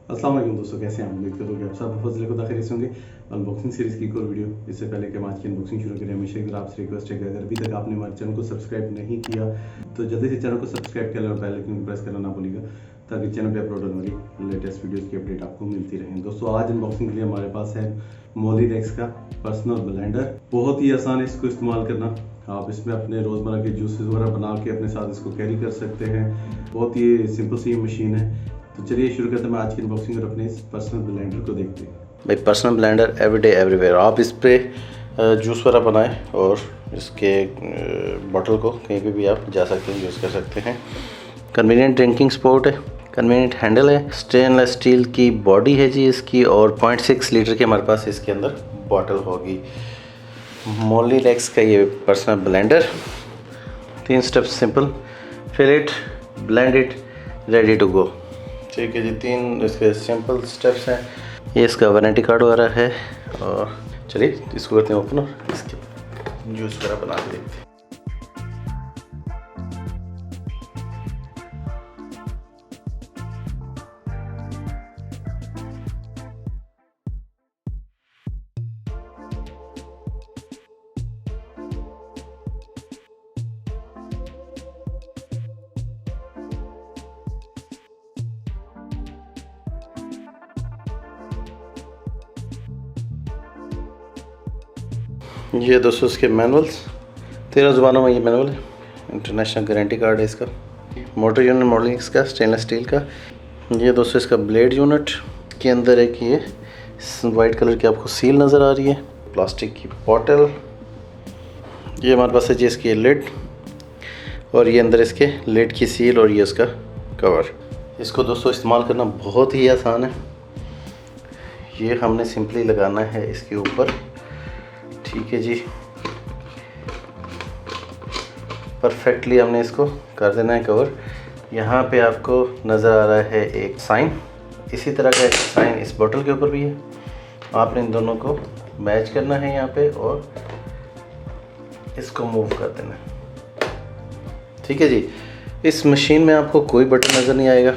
अस्सलाम वालेकुम दोस्तों, कैसे हैं आप? उम्मीद करता हूँ कि आप सब फजल खुदा खैरियत से होंगे। अनबॉक्सिंग सीरीज़ की एक और वीडियो। इससे पहले कि हम आज की अनबॉक्सिंग शुरू करें, हमेशा एक आपसे रिक्वेस्ट है कि अगर अभी तक आपने हमारे चैनल को सब्सक्राइब नहीं किया तो जल्दी से चैनल को सब्सक्राइब कर लें और बेल आइकन प्रेस करना ना भूलिएगा, ताकि चैनल पे अपलोड होने वाली लेटेस्ट वीडियोज़ की अपडेट आपको मिलती रहे। दोस्तों, आज अनबॉक्सिंग के लिए हमारे पास है मोलिरेक्स का पर्सनल ब्लेंडर। बहुत ही आसान है इसको इस्तेमाल करना। आप इसमें अपने रोज़मर्रा के जूसेस वगैरह बना के अपने साथ इसको कैरी कर सकते हैं। बहुत ही सिंपल सी मशीन है। तो चलिए शुरू करते हैं आज की अनबॉक्सिंग और अपने इस पर्सनल ब्लेंडर को देखते हैं। भाई पर्सनल ब्लेंडर एवरीडे एवरीवेयर। आप इस पे जूस वगैरह बनाएं और इसके बॉटल को कहीं पे भी आप जा सकते हैं, यूज़ कर सकते हैं। कन्वीनियंट ड्रिंकिंग स्पोर्ट है, कन्वीनियंट हैंडल है, स्टेनलेस स्टील की बॉडी है जी इसकी, और 0.6 लीटर की हमारे पास इसके अंदर बॉटल होगी। मोलिरेक्स का ये personal blender, 3 steps simple, fill it, blend it, ready to go. ठीक है जी, 3 इसके सिंपल स्टेप्स हैं। ये इसका वारंटी कार्ड वगैरह है। और चलिए इसको करते हैं ओपन और इसके जूस वगैरह बना के देखते हैं। ये दोस्तों इसके मैनुअल्स 13 ज़ुबानों में ये मैनुअल है। इंटरनेशनल गारंटी कार्ड है इसका। मोटर यूनिट मोलिरेक्स का स्टेनलेस स्टील का। ये दोस्तों इसका ब्लेड यूनिट के अंदर एक ये वाइट कलर की आपको सील नज़र आ रही है। प्लास्टिक की बॉटल, ये हमारे पास है जी इसकी लिड, और ये अंदर इसके लिड की सील और ये उसका कवर। इसको दोस्तों इस्तेमाल करना बहुत ही आसान है। ये हमने सिंपली लगाना है इसके ऊपर। ठीक है जी, परफेक्टली हमने इसको कर देना है कवर। यहाँ पे आपको नज़र आ रहा है एक साइन, इसी तरह का एक साइन इस बोतल के ऊपर भी है। आपने इन दोनों को मैच करना है यहाँ पे और इसको मूव कर देना है। ठीक है जी, इस मशीन में आपको कोई बटन नज़र नहीं आएगा,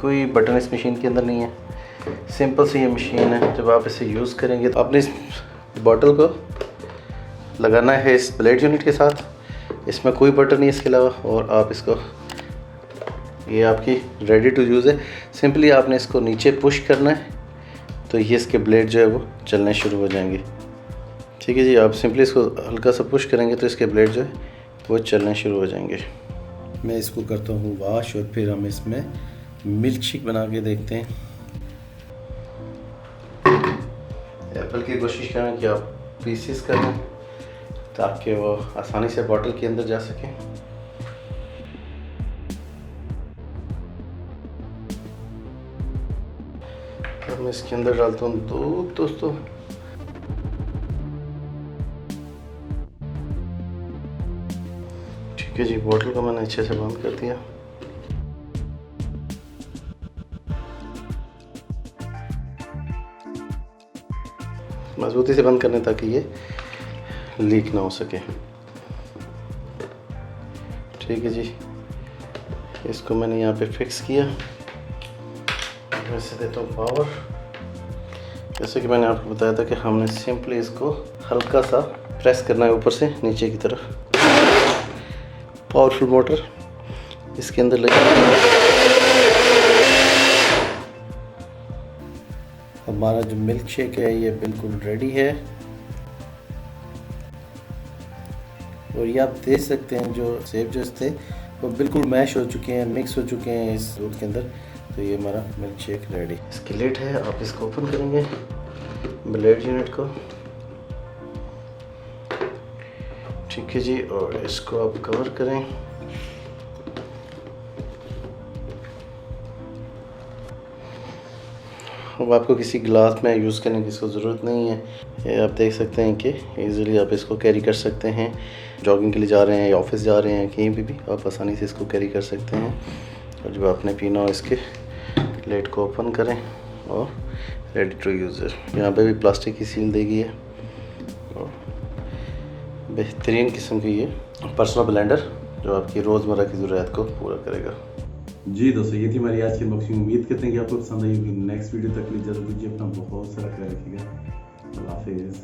कोई बटन इस मशीन के अंदर नहीं है। सिंपल सी ये मशीन है। जब आप इसे यूज़ करेंगे तो अपने इस बॉटल को लगाना है इस ब्लेड यूनिट के साथ। इसमें कोई बटन नहीं इसके अलावा, और आप इसको, ये आपकी रेडी टू यूज़ है। सिंपली आपने इसको नीचे पुश करना है तो ये इसके ब्लेड जो है वो चलने शुरू हो जाएंगे। ठीक है जी, आप सिंपली इसको हल्का सा पुश करेंगे तो इसके ब्लेड जो है वो चलने शुरू हो जाएंगे। मैं इसको करता हूँ वॉश और फिर हम इसमें मिल्क शेक बना के देखते हैं। एप्पल की कोशिश करें कि आप पीसेस करें ताकि वो आसानी से बॉटल के अंदर जा सके। अब मैं इसके अंदर डालता हूँ दूध दोस्तों। ठीक है जी, बॉटल को मैंने अच्छे से बंद कर दिया। मजबूती से बंद करने ताकि ये लीक ना हो सके। ठीक है जी, इसको मैंने यहाँ पे फिक्स किया। वैसे देता हूँ पावर। जैसे कि मैंने आपको बताया था कि हमने सिंपली इसको हल्का सा प्रेस करना है ऊपर से नीचे की तरफ। पावरफुल मोटर इसके अंदर लगी। हमारा जो मिल्क शेक है ये बिल्कुल रेडी है, और ये आप देख सकते हैं जो सेब जो थे वो बिल्कुल मैश हो चुके हैं, मिक्स हो चुके हैं इस दूध के अंदर। तो ये हमारा मिल्क शेक रेडी। इसकी लिड है, आप इसको ओपन करेंगे ब्लेड यूनिट को। ठीक है जी, और इसको आप कवर करें। अब आपको किसी गिलास में यूज़ करने की इसको ज़रूरत नहीं है। ये आप देख सकते हैं कि इजीली आप इसको कैरी कर सकते हैं। जॉगिंग के लिए जा रहे हैं या ऑफिस जा रहे हैं, कहीं भी आप आसानी से इसको कैरी कर सकते हैं। और जब आपने पीना हो इसके प्लेट को ओपन करें और रेडी टू यूज़। यहाँ पे भी प्लास्टिक की सील दी गई है। और बेहतरीन किस्म की ये पर्सनल ब्लेंडर जो आपकी रोज़मर्रा की ज़रूरत को पूरा करेगा। जी दोस्तों, ये थी हमारी आज की अनबॉक्सिंग। उम्मीद करते हैं कि आपको पसंद आई होगी। नेक्स्ट वीडियो तक के लिए इजाजत दीजिए, अपना बहुत सारा ख्याल रखिएगा। अल्लाह हाफिज़।